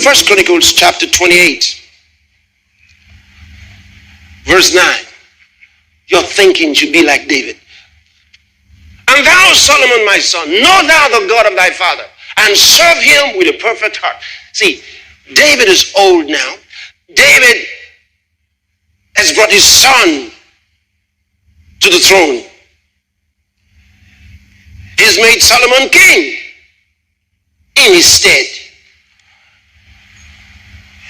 1 Chronicles chapter 28, verse 9. Your thinking should be like David. And thou, Solomon, my son, know thou the God of thy father, and serve him with a perfect heart. See, David is old now. David has brought his son to the throne. He's made Solomon king in his stead.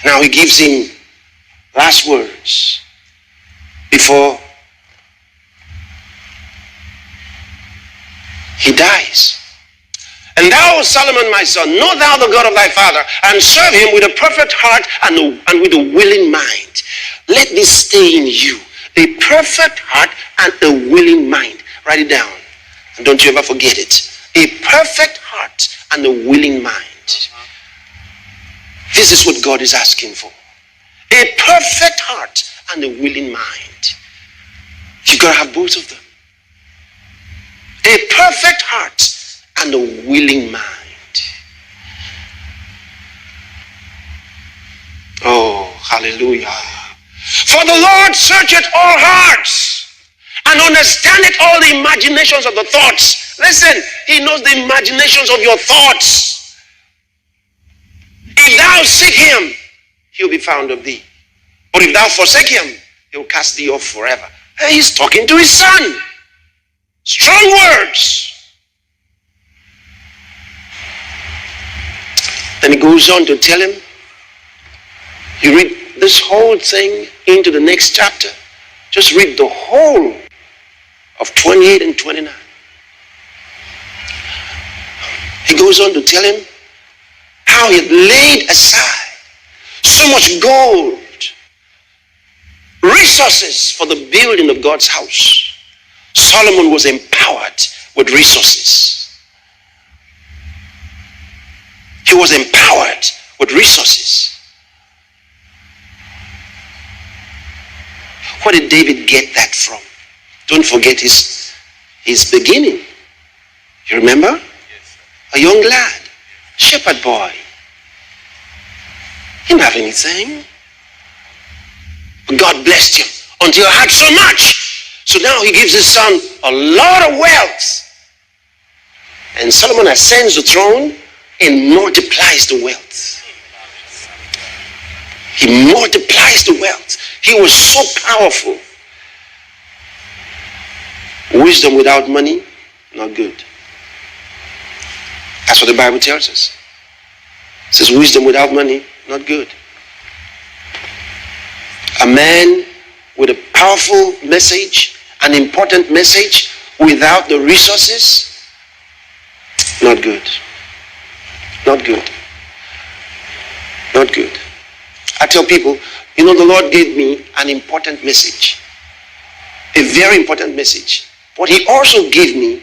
Now he gives him last words before he dies. And thou, Solomon, my son, know thou the God of thy father, and serve him with a perfect heart and with a willing mind. Let this stay in you. A perfect heart and a willing mind. Write it down. And don't you ever forget it. A perfect heart and a willing mind. This is what God is asking for. A perfect heart and a willing mind. You gotta have both of them. A perfect heart and a willing mind. Oh, hallelujah. For the Lord searcheth all hearts and understandeth all the imaginations of the thoughts. Listen, he knows the imaginations of your thoughts. If thou seek him, he'll be found of thee. But if thou forsake him, he'll cast thee off forever. Hey, he's talking to his son. Strong words. Then he goes on to tell him, you read this whole thing into the next chapter. Just read the whole of 28 and 29. He goes on to tell him how he had laid aside so much gold, resources for the building of God's house. Solomon was empowered with resources. He was empowered with resources. Where did David get that from? Don't forget his beginning. You remember? Yes, a young lad, shepherd boy. He didn't have anything. But God blessed him until he had so much. So now he gives his son a lot of wealth. And Solomon ascends the throne and multiplies the wealth. He multiplies the wealth. He was so powerful. Wisdom without money, not good. That's what the Bible tells us. It says wisdom without money, not good. A man with a powerful message, an important message, without the resources, not good. Not good. Not good. I tell people, you know, the Lord gave me an important message. A very important message. But he also gave me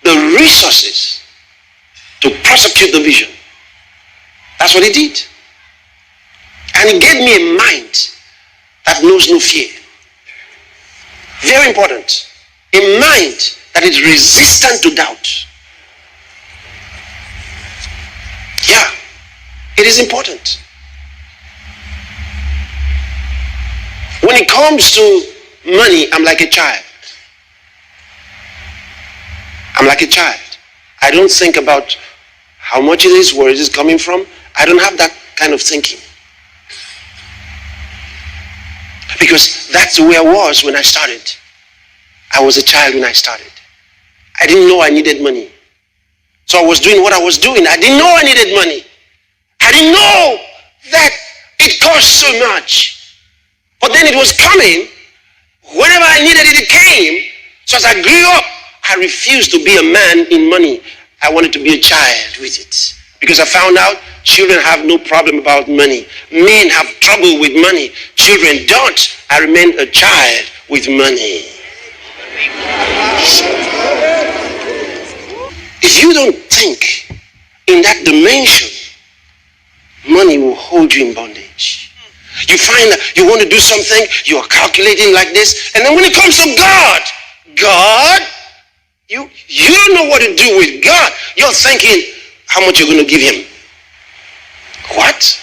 the resources to prosecute the vision. That's what he did. And he gave me a mind that knows no fear. Very important. A mind that is resistant to doubt. Yeah, it is important. When it comes to money, I'm like a child. I'm like a child. I don't think about how much it is, where it is coming from. I don't have that kind of thinking. Because that's the way I was when I started. I was a child when I started. I didn't know I needed money. So I was doing what I was doing. I didn't know I needed money. I didn't know that it cost so much. But then it was coming. Whenever I needed it, it came. So as I grew up, I refused to be a man in money. I wanted to be a child with it. Because I found out children have no problem about money. Men have trouble with money. Children don't. I remained a child with money. If you don't think in that dimension, money will hold you in bondage. You find that you want to do something, you are calculating like this, and then when it comes to God, you don't know what to do with God. You're thinking how much you're going to give him. What?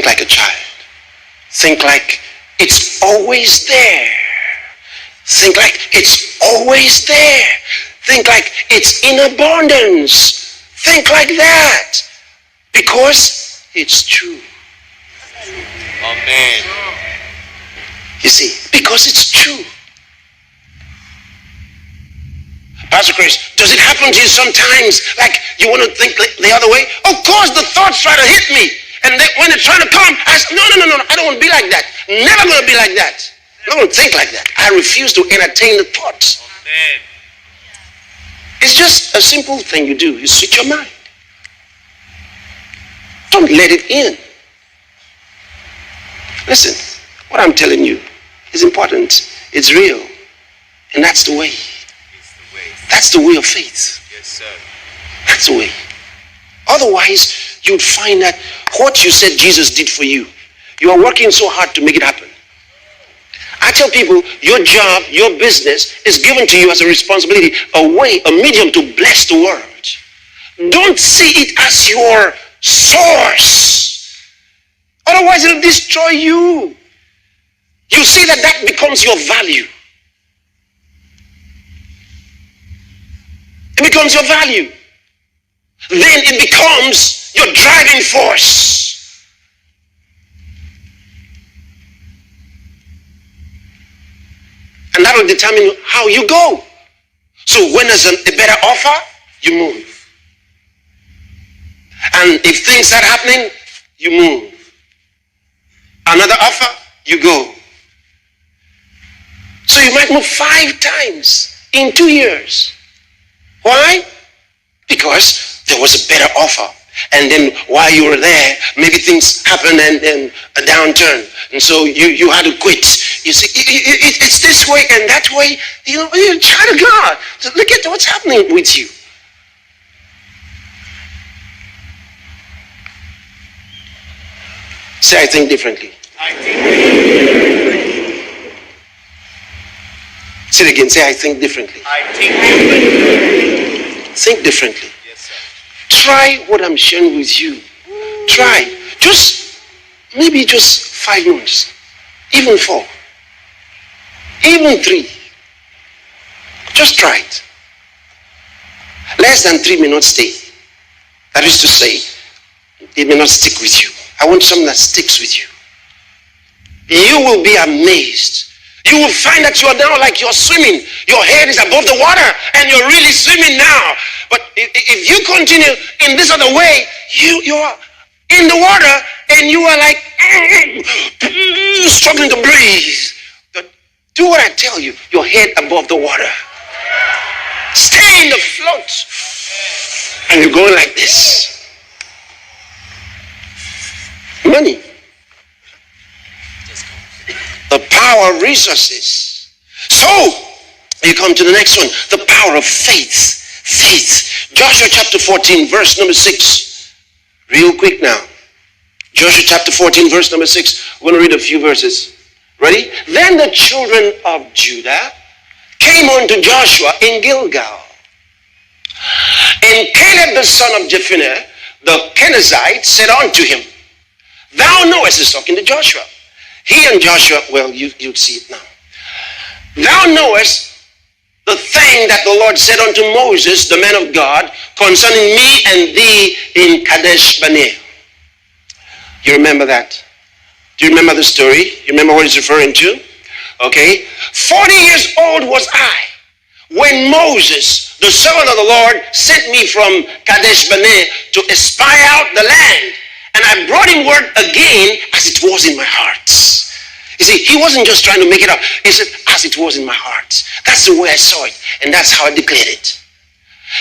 Think like a child. Think like it's always there. Think like it's always there. Think like it's in abundance. Think like that. Because it's true. Amen. You see, because it's true. Pastor Chris, does it happen to you sometimes like you want to think the other way? Of course, the thoughts try to hit me. And when they're trying to come, I say, no, I don't want to be like that. Never going to be like that. I'm not going to think like that. I refuse to entertain the thoughts. Amen. It's just a simple thing you do. You switch your mind. Don't let it in. Listen, what I'm telling you is important. It's real. And that's the way. That's the way of faith. Yes, sir. That's the way. Otherwise, you'd find that what you said Jesus did for you, you are working so hard to make it happen. I tell people, your job, your business is given to you as a responsibility, a way, a medium to bless the world. Don't see it as your source. Otherwise, it'll destroy you. You see that becomes your value. It becomes your value. Then it becomes your driving force. And that will determine how you go. So when there's a better offer, you move. And if things are happening, you move. Another offer, you go. So you might move 5 times in 2 years. Why? Because there was a better offer. And then while you were there, maybe things happened and then a downturn. And so you had to quit. You see, it's this way and that way. You know, you try to God. So look at what's happening with you. Say, I think differently. I think differently. Say it again. Say, I think differently. I think differently. Think differently. Yes, sir. Try what I'm sharing with you. Try. Maybe just 5 months. Even 4. Even 3. Just try it. Less than 3 may not stay. That is to say, it may not stick with you. I want something that sticks with you. You will be amazed. You will find that you are now like you're swimming. Your head is above the water and you're really swimming now. But if you continue in this other way, you are in the water and you are like struggling to breathe. But do what I tell you. Your head above the water. Stay in the float. And you're going like this. Money. The power of resources. So, you come to the next one. The power of faith. Faith. Joshua chapter 14, verse number 6. Real quick now. Joshua chapter 14, verse number 6. We're going to read a few verses. Ready? Then the children of Judah came unto Joshua in Gilgal. And Caleb the son of Jephunneh, the Kenizzite, said unto him, Thou knowest, he's talking to Joshua. He and Joshua, well, you'd see it now. Thou knowest the thing that the Lord said unto Moses, the man of God, concerning me and thee in Kadesh Barnea. You remember that? Do you remember the story? You remember what he's referring to? Okay. 40 years old was I when Moses, the servant of the Lord, sent me from Kadesh Barnea to espy out the land. And I brought him word again as it was in my heart. You see, he wasn't just trying to make it up. He said, as it was in my heart. That's the way I saw it. And that's how I declared it.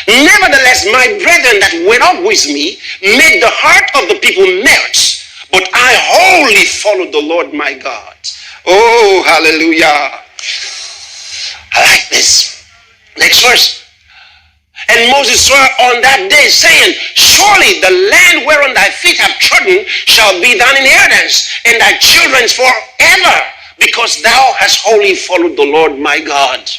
Nevertheless, my brethren that went up with me made the heart of the people melt. But I wholly followed the Lord my God. Oh, hallelujah. I like this. Next verse. And Moses swore on that day, saying, Surely the land whereon thy feet have trodden shall be thine inheritance, and thy children's forever, because thou hast wholly followed the Lord my God.